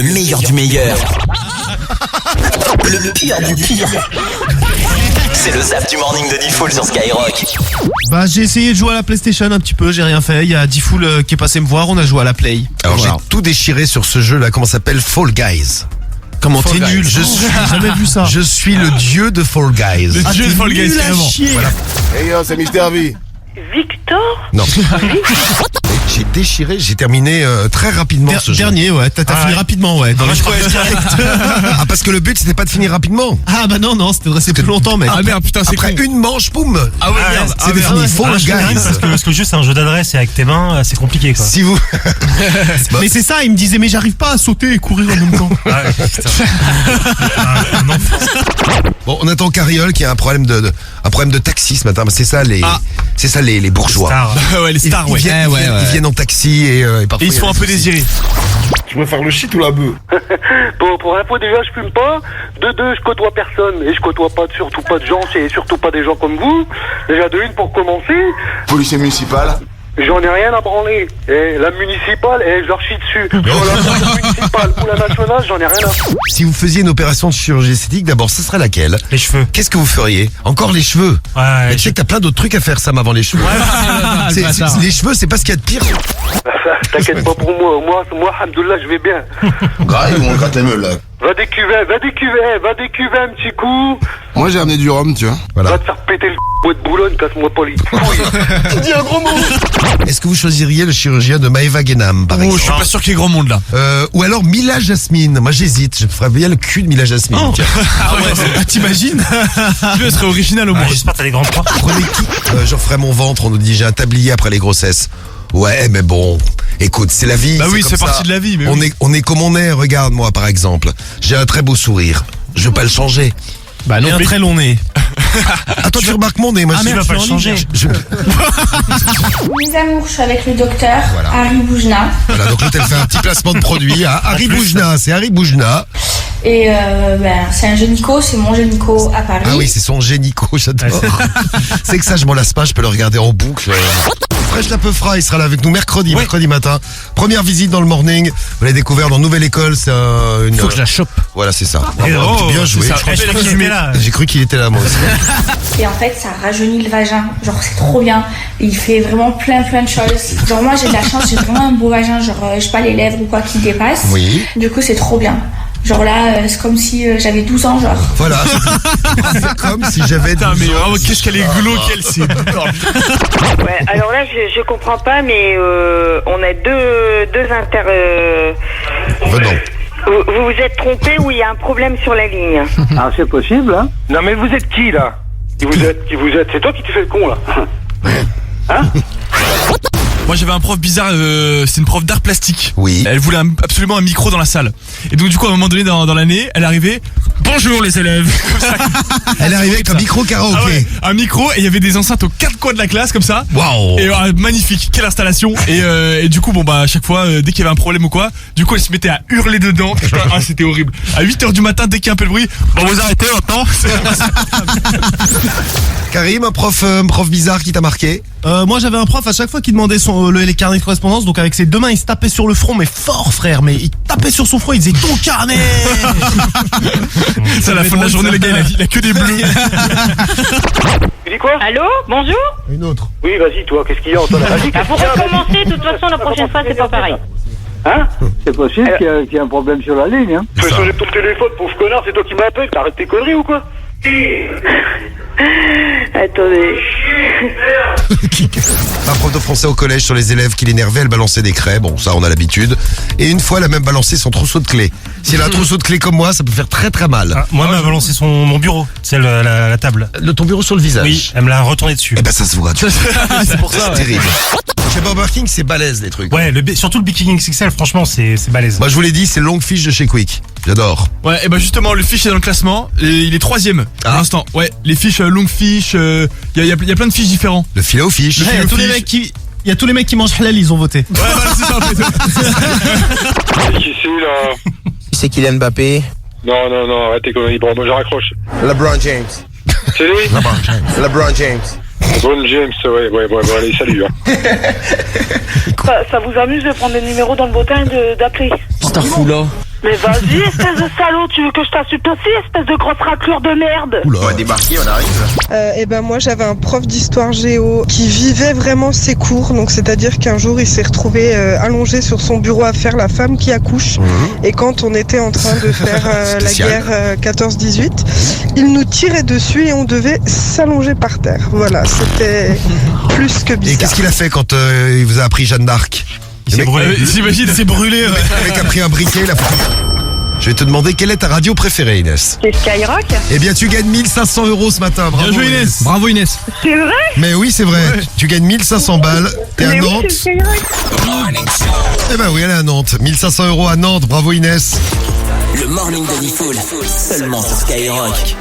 Le meilleur du meilleur. Le pire du pire. C'est le Zap du Morning de Diffoul sur Skyrock. Bah j'ai essayé de jouer à la PlayStation un petit peu, j'ai rien fait. Il y a Diffoul qui est passé me voir, on a joué à la Play. Alors Voilà. j'ai tout déchiré sur ce jeu là, comment ça s'appelle, Fall Guys. Comment Fall t'es Guys. nul? Je suis- J'ai jamais vu ça. Je suis le dieu de Fall Guys. Ah, dieu t'es de Fall Guys, nul à carrément. chier. Voilà. Hey yo, c'est Mister V. Victor? Non. J'ai déchiré, j'ai terminé très rapidement ce jeu. Dernier, ouais, t'as fini rapidement, ouais. Dans les Ah parce que le but c'était pas de finir rapidement. Ah bah non, c'était resté plus longtemps, mec. Ah merde, putain, c'est Après con. une manche, boum. Ah ouais, merde. C'est fini. Fall je comprends rien, Guys. parce que le jeu c'est un jeu d'adresse et avec tes mains c'est compliqué quoi. Si vous Mais c'est ça, il me disait, mais j'arrive pas à sauter et courir en même temps. Ouais, putain. Un enfant. Bon, on attend Carriole qui a un problème de taxi ce matin. C'est ça les bourgeois. Star. Ouais, les stars, ouais. Ils viennent en taxi et parfois Et ils se font un peu désirer. Tu préfères le shit ou la bœuf? Pour info, déjà, je fume pas. De deux, je côtoie personne. Et je côtoie surtout pas de gens, et surtout pas des gens comme vous. Déjà, de une, pour commencer, Policier municipal. j'en ai rien à branler. Et la municipale, je leur chie dessus. Sur la municipale ou la nationale, j'en ai rien à foutre. Si vous faisiez une opération de chirurgie esthétique, d'abord, ce serait laquelle? Les cheveux. Qu'est-ce que vous feriez? Encore les cheveux? Ouais, Mais tu sais que t'as plein d'autres trucs à faire, Sam, avant les cheveux. Les cheveux, c'est pas ce qu'il y a de pire. T'inquiète pas pour moi. Moi, alhamdoulilah, je vais bien. Grave, on gratte les meules là. Va décuver un petit coup. Moi j'ai amené du rhum, tu vois. Voilà. Va te faire péter le bois de Boulogne, casse-moi pas les couilles. Tu dis un gros mot. Est-ce que vous choisiriez le chirurgien de Maëva Guénam, par Oh, je exemple? suis pas sûr qu'il y ait grand monde là. Ou alors Mila Jasmine. Moi, j'hésite. Je ferais bien le cul de Mila Jasmine. Tiens. Ah ouais, Ah, t'imagines? ce serait original au moins. J'espère que t'as des grands points. Prenez qui? Je ferais mon ventre. On nous dit j'ai un tablier après les grossesses. Ouais, mais bon. Écoute, c'est la vie. Bah oui, comme c'est ça. partie de la vie, mais on oui. on est comme on est. Regarde, moi, par exemple. J'ai un très beau sourire. Je veux pas le changer. Bah non, un très long nez. Attends, tu remarques mon nez. Moi, Tu vas pas le changer. Mes amours, je suis avec le docteur Voilà. Harry Boujna. Voilà, donc l'hôtel fait un petit placement de produit. Hein. Harry Boujna, c'est Harry Boujna. Et c'est un génico, c'est mon génico à Paris. Ah oui, c'est son génico, j'adore. C'est que ça, je m'en lasse pas, je peux le regarder en boucle. Fresh la Peufra, il sera là avec nous mercredi matin. Première visite dans le morning. Vous l'avez découvert dans Nouvelle École, c'est une... Faut que je la chope. Voilà, c'est ça. Et Bravo, bien joué. c'est ça. Je crois qu'il était là. J'ai cru qu'il était là, moi aussi. Et en fait, ça rajeunit le vagin. Genre, c'est trop bien. Et il fait vraiment plein de choses. Genre, moi, j'ai de la chance, j'ai vraiment un beau vagin. Genre, je sais pas, les lèvres ou quoi qui dépassent. Oui. Du coup, c'est trop bien. Genre là, c'est comme si j'avais 12 ans, genre. Voilà. C'est comme si j'avais Putain, 12 mais ans. oh, qu'est-ce qu'elle est glauque, elle, c'est. Ouais, alors là, je comprends pas, mais on a deux Venons. Vous vous êtes trompé ou il y a un problème sur la ligne? Ah, c'est possible, hein? Non, mais vous êtes qui, là? Qui vous êtes? C'est toi qui te fais le con, là. Hein? Moi j'avais un prof bizarre, c'est une prof d'art plastique. Oui. Elle voulait absolument un micro dans la salle. Et donc du coup à un moment donné dans l'année, elle arrivait. Bonjour les élèves. Comme ça. Elle est arrivée avec un micro karaoké. Ah ouais, un micro et il y avait des enceintes aux quatre coins de la classe comme ça. Waouh. Et magnifique, quelle installation. Et du coup bon bah à chaque fois dès qu'il y avait un problème ou quoi, du coup elle se mettait à hurler dedans. Putain, ah c'était horrible. À 8h du matin dès qu'il y a un peu de bruit, bon vous arrêtez maintenant. Karim, un prof bizarre qui t'a marqué? Moi j'avais un prof à chaque fois qui demandait les carnets de correspondance, donc avec ses deux mains il se tapait sur le front, mais fort frère, mais il tapait sur son front, il disait ton carnet. C'est à la fin de la journée les gars, il a que des bleus. Tu dis quoi? Allô? Bonjour? Une autre. Oui, vas-y, toi, qu'est-ce qu'il y a, Antoine? Vas-y, Pour recommencer, de toute façon, la prochaine fois, c'est pas pareil. Hein? C'est possible qu'il y ait un problème sur la ligne, hein. Tu peux changer ton téléphone, pauvre connard, c'est toi qui m'appelles, t'arrêtes tes conneries ou quoi? Attendez. Un prof de français au collège sur les élèves qui l'énervaient, elle balançait des craies, bon ça on a l'habitude. Et une fois elle a même balancé son trousseau de clés. Si elle a un trousseau de clés comme moi, ça peut faire très très mal. Ah, moi, elle m'a balancé mon bureau, c'est la table. Ton bureau sur le visage. Oui, elle me l'a retourné dessus. Eh ben ça se voit. C'est pour ça. C'est terrible. Chez Burger King, c'est balèze les trucs. Ouais, surtout le Big XXL, franchement, c'est balèze. Moi je vous l'ai dit, c'est longue fiche de chez Quick. J'adore. Ouais, et bah justement, le fiche est dans le classement. Et il est 3ème pour l'instant. Ouais, les fiches longues fiches, il y a plein de fiches différents. Le filet aux fiches. Il y a tous les mecs qui mangent halal, ils ont voté. Ouais, voilà, c'est ça en fait. C'est qui c'est, là? C'est Kylian Mbappé. Non, arrête tes conneries, bon, moi je raccroche. LeBron James. C'est lui? LeBron James. Bon James, ouais, bon, allez, salut, hein. Ça vous amuse de prendre des numéros dans le bottin et d'appeler? Starfoula. Mais vas-y, espèce de salaud, tu veux que je t'insulte aussi, espèce de grosse raclure de merde? On va débarquer, on arrive. Et ben moi j'avais un prof d'histoire géo qui vivait vraiment ses cours, donc c'est-à-dire qu'un jour il s'est retrouvé allongé sur son bureau à faire la femme qui accouche, et quand on était en train de faire la Spécial. guerre 14-18, il nous tirait dessus et on devait s'allonger par terre. Voilà, c'était plus que Et bizarre. qu'est-ce qu'il a fait quand il vous a appris Jeanne d'Arc? Il s'est brûlé. S'imagine, C'est brûlé, ouais. Le mec a pris un briquet, il a... Je vais te demander quelle est ta radio préférée, Inès. C'est Skyrock? Eh bien, tu gagnes 1500 € ce matin. Bravo, Bien joué, Inès. Bravo Inès. C'est vrai? Mais oui, c'est vrai. Tu gagnes 1500 balles. T'es à Mais oui, Nantes. c'est Skyrock. Eh ben oui, elle est à Nantes. 1500 € à Nantes. Bravo, Inès. Le morning de Diffoul, seulement sur Skyrock.